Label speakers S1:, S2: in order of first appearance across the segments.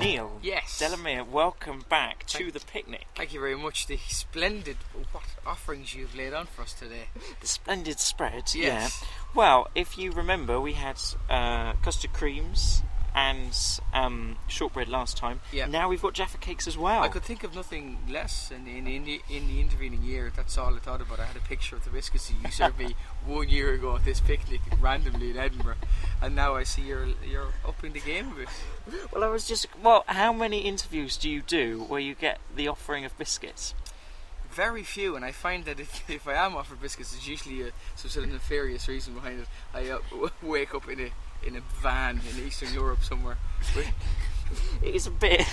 S1: Neil
S2: Yes.
S1: Delamere, welcome back to the picnic.
S2: Thank you very much. The splendid offerings you've laid on for us today.
S1: The splendid spread,
S2: Yes.
S1: yeah. Well, if you remember, we had custard creams and shortbread last time.
S2: Yeah.
S1: Now we've got Jaffa cakes as well.
S2: I could think of nothing less in the intervening year. That's all I thought about. I had a picture of the biscuits that you served me 1 year ago at this picnic randomly in Edinburgh, and now I see you're upping the game a bit.
S1: Well, how many interviews do you do where you get the offering of biscuits?
S2: Very few, and I find that if I am offered biscuits, there's usually some sort of nefarious reason behind it. I wake up in a van in Eastern Europe somewhere.
S1: It is a bit.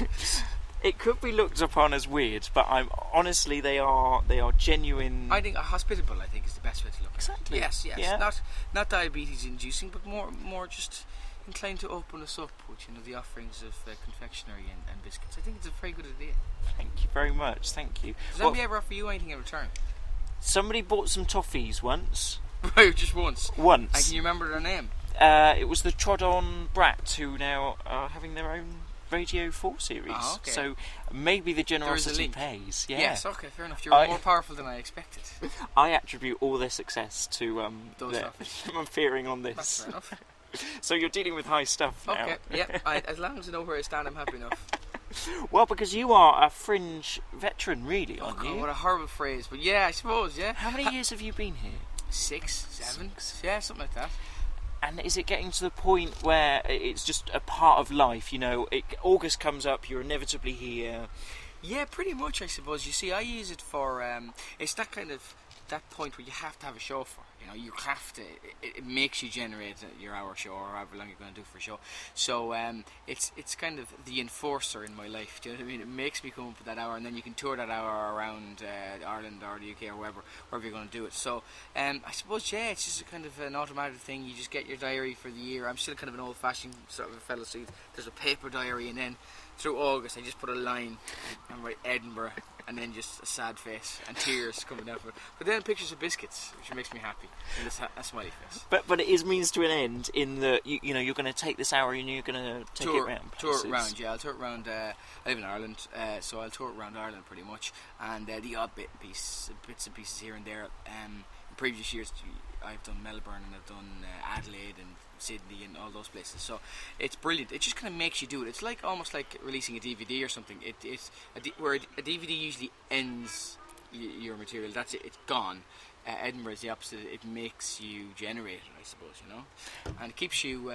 S1: It could be looked upon as weird, but honestly they are genuine.
S2: I think hospitable. I think is the best way to look at it.
S1: Exactly.
S2: Yes.
S1: Yeah.
S2: Not diabetes inducing, but more just inclined to open us up with the offerings of confectionery and biscuits. I think it's a very good idea.
S1: Thank you very much. Thank you.
S2: Does anybody ever offer you anything in return?
S1: Somebody bought some toffees once.
S2: Right, just once.
S1: Once.
S2: And can you remember their name?
S1: It was the Trod-On Brat, who now are having their own Radio 4 series.
S2: Oh, okay.
S1: So maybe the generosity
S2: link.
S1: pays. Yeah.
S2: Yes, okay, fair enough. You're more powerful than I expected.
S1: I attribute all their success to
S2: those toffees.
S1: I'm appearing on this.
S2: That's fair enough.
S1: So you're dealing with high stuff now.
S2: Okay, yeah. As long as I know where I stand, I'm happy enough.
S1: Well, because you are a Fringe veteran, really, aren't you?
S2: What a horrible phrase, but yeah, I suppose, yeah.
S1: How many years have you been here?
S2: 6, 7, yeah, something like that.
S1: And is it getting to the point where it's just a part of life? August comes up, you're inevitably here.
S2: Yeah, pretty much, I suppose. You see, I use it for it's that point where you have to have a show for. You have to. It makes you generate your hour show or however long you're going to do for a show. So it's kind of the enforcer in my life. Do you know what I mean? It makes me come up with that hour, and then you can tour that hour around Ireland or the UK or wherever you're going to do it. So I suppose it's just a kind of an automatic thing. You just get your diary for the year. I'm still kind of an old-fashioned sort of a fellow. So there's a paper diary, and then through August I just put a line and write Edinburgh. And then just a sad face and tears coming down from it. But then pictures of biscuits, which makes me happy. And a smiley face.
S1: But it is means to an end in that you're going to take this hour and you're going to take it around.
S2: Tour it around, yeah. I'll tour it around. I live in Ireland, so I'll tour it around Ireland pretty much. And the odd bits and pieces here and there. In previous years, I've done Melbourne and I've done Adelaide and Sydney and all those places, so it's brilliant. It just kind of makes you do it. It's almost like releasing a DVD or something. Where a DVD usually ends your material. That's it. It's gone. Edinburgh is the opposite. It makes you generate it, I suppose, and it keeps you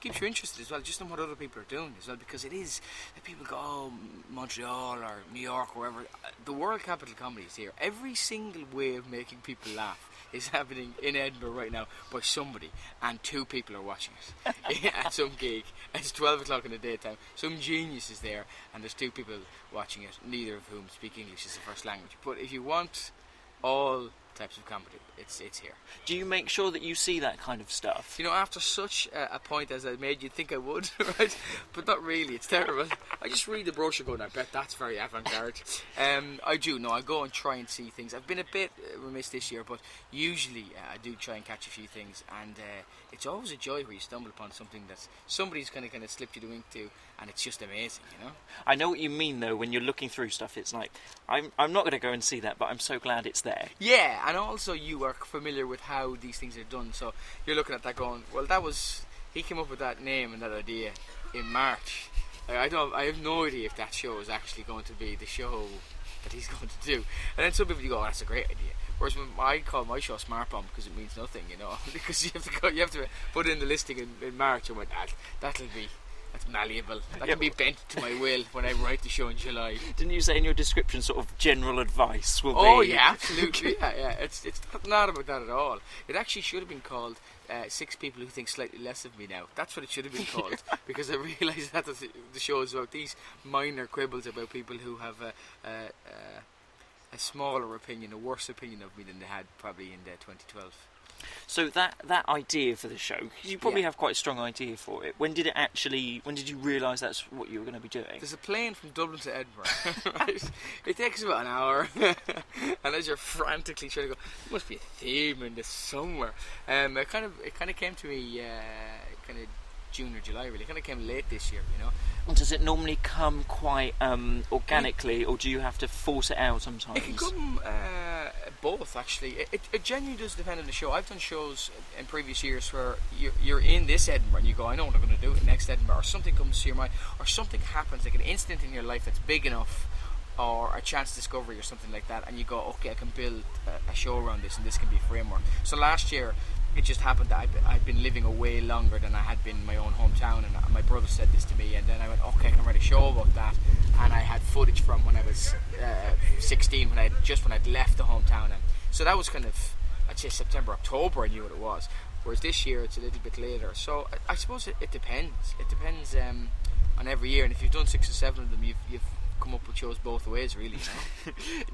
S2: interested as well, just in what other people are doing as well, because it is that people go, Montreal or New York or wherever. The world capital comedy is here. Every single way of making people laugh is happening in Edinburgh right now by somebody, and 2 people are watching it at some gig. It's 12 o'clock in the daytime. Some genius is there, and there's 2 people watching it, neither of whom speak English as a first language. But if you want all types of comedy, it's here.
S1: Do you make sure that you see that kind of stuff?
S2: After such a point as I made, you'd think I would, right? But not really. It's terrible. I just read the brochure going, I bet that's very avant-garde. I do. No, I go and try and see things. I've been a bit remiss this year, but usually I do try and catch a few things, and it's always a joy where you stumble upon something that somebody's kind of slipped you the wink to, and it's just amazing,
S1: I know what you mean, though, when you're looking through stuff. It's like, I'm not going to go and see that, but I'm so glad it's there.
S2: Yeah, and also you are familiar with how these things are done, so you're looking at that going, well, he came up with that name and that idea in March. I have no idea if that show is actually going to be the show that he's going to do. And then some people you go, that's a great idea. Whereas when I call my show Smart Bomb because it means nothing, because you have to put in the listing in March. I'm like, that's malleable. That can be bent to my will when I write the show in July.
S1: Didn't you say in your description sort of general advice will be?
S2: Oh yeah, absolutely. yeah. It's not about that at all. It actually should have been called 6 people who think slightly less of me now. That's what it should have been called, because I realised that the show is about these minor quibbles about people who have a smaller opinion, a worse opinion of me than they had probably in 2012.
S1: So that idea for the show, you probably have quite a strong idea for it. When did you realise that's what you were going to be doing?
S2: There's a plane from Dublin to Edinburgh. Right? It takes about an hour, and as you're frantically trying to go, there must be a theme in this somewhere. It kind of came to me kind of June or July. Really, kind of came late this year. You know.
S1: Does it normally come quite organically, or do you have to force it out sometimes?
S2: It can come both, actually. It genuinely does depend on the show. I've done shows in previous years where you're in this Edinburgh and you go, I know what I'm going to do next Edinburgh, or something comes to your mind, or something happens, like an incident in your life that's big enough, or a chance discovery or something like that, and you go, okay, I can build a show around this, and this can be a framework. So last year, it just happened that I'd been living away longer than I had been in my own hometown, and my brother said this to me, and then I went, okay, I can write a show about that. And I had footage from when I was 16, when I'd left the hometown, and so that was kind of, I'd say September, October, I knew what it was. Whereas this year it's a little bit later. So I suppose it depends. It depends on every year, and if you've done 6 or 7 of them, you've come up with shows both ways, really.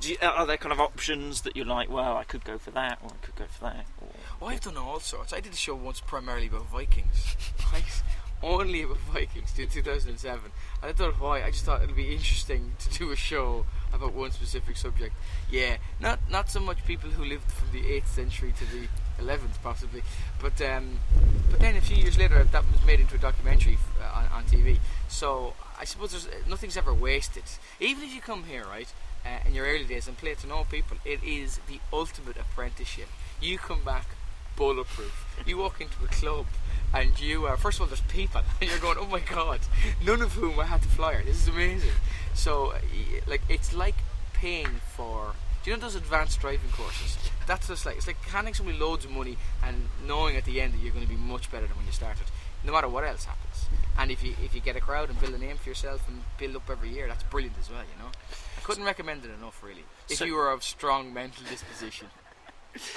S2: You know?
S1: Are there kind of options that you're like, well, I could go for that, or I could go for that? Or...
S2: Well, I've done all sorts. I did a show once primarily about Vikings. Right? Only about Vikings in 2007. And I don't know why, I just thought it'd be interesting to do a show about one specific subject. Yeah, not so much people who lived from the 8th century to the 11th possibly, but then a few years later that was made into a documentary on TV. So I suppose nothing's ever wasted. Even if you come here, right, in your early days and play to know people, it is the ultimate apprenticeship. You come back bulletproof. You walk into a club and you are, first of all, there's people and you're going, oh my god, none of whom I had to flyer. This is amazing. So like, it's like paying for, do you know those advanced driving courses? That's just like, it's like handing somebody loads of money and knowing at the end that you're going to be much better than when you started, no matter what else happens. And if you get a crowd and build a name for yourself and build up every year, that's brilliant as well, you know. I couldn't recommend it enough, really, if you were of strong mental disposition.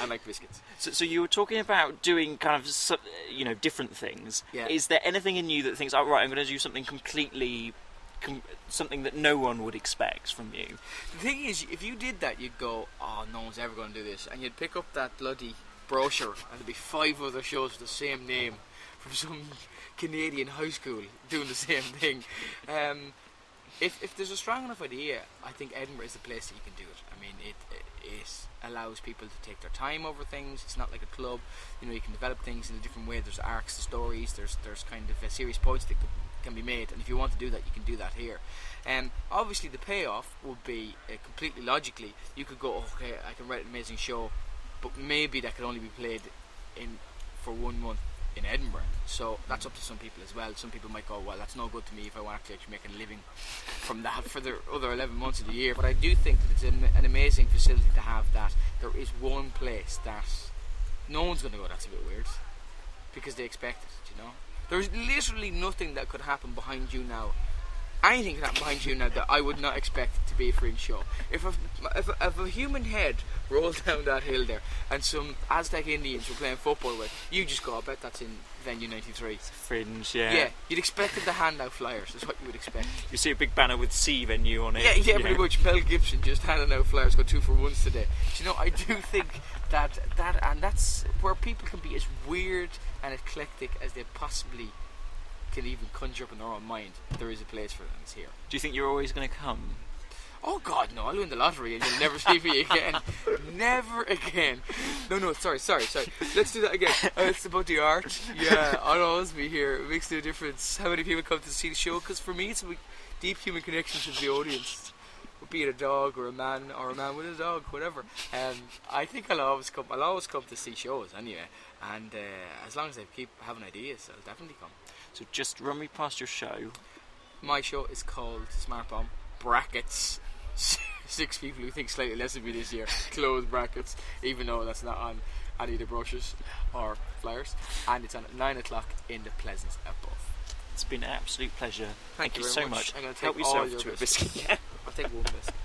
S2: I like biscuits.
S1: So you were talking about doing kind of, you know, different things.
S2: Yeah.
S1: Is there anything in you that thinks, oh right, I'm going to do something completely, something that no one would expect from you?
S2: The thing is, if you did that, you'd go, oh, no one's ever going to do this, and you'd pick up that bloody brochure, and there'd be 5 other shows with the same name from some Canadian high school doing the same thing. If there's a strong enough idea, I think Edinburgh is the place that you can do it. I mean, it allows people to take their time over things. It's not like a club. You know, you can develop things in a different way. There's arcs to stories. There's kind of serious points that can be made. And if you want to do that, you can do that here. Obviously, the payoff would be completely logically. You could go, okay, I can write an amazing show, but maybe that could only be played for 1 month in Edinburgh. So that's up to some people as well. Some people might go, well, that's no good to me if I want to actually make a living from that for the other 11 months of the year. But I do think that it's an amazing facility to have, that there is one place that no one's going to go, that's a bit weird, because they expect it, you know. There's literally nothing that could happen behind you now. Anything can happen behind you now that I would not expect to be a Fringe show. If a human head rolled down that hill there and some Aztec Indians were playing football with, you just go, I bet that's in venue 93.
S1: It's Fringe, yeah.
S2: Yeah, you'd expect them to hand out flyers, that's what you would expect.
S1: You see a big banner with C venue on it.
S2: Yeah, pretty much. Mel Gibson just handing out flyers, got 2 for 1s today. Do you know, I do think that and that's where people can be as weird and eclectic as they possibly can even conjure up in their own mind. There is a place for them, it's here.
S1: Do you think you're always going to come?
S2: Oh god, no, I'll win the lottery and you'll never see me again. Never again. No, sorry. Let's do that again. It's about the art. Yeah, I'll always be here. It makes no difference how many people come to see the show, because for me it's a deep human connection to the audience. Be it a dog or a man with a dog, whatever. I think I'll always come to see shows anyway. And as long as I keep having ideas, I'll definitely come.
S1: So just run me past your show.
S2: My show is called Smart Bomb, brackets, 6 people who think slightly less of me this year, close brackets, even though that's not on any of the brochures or flyers. And it's on at 9 o'clock in the Pleasance above.
S1: It's been an absolute pleasure. Thank you
S2: very
S1: so much.
S2: I'm going to
S1: help
S2: take all
S1: yourself
S2: your
S1: to a biscuit. Yeah.
S2: I'll take 1 biscuit.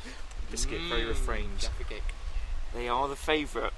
S1: Biscuit, very refrained.
S2: Jaffa cake.
S1: They are the favourite.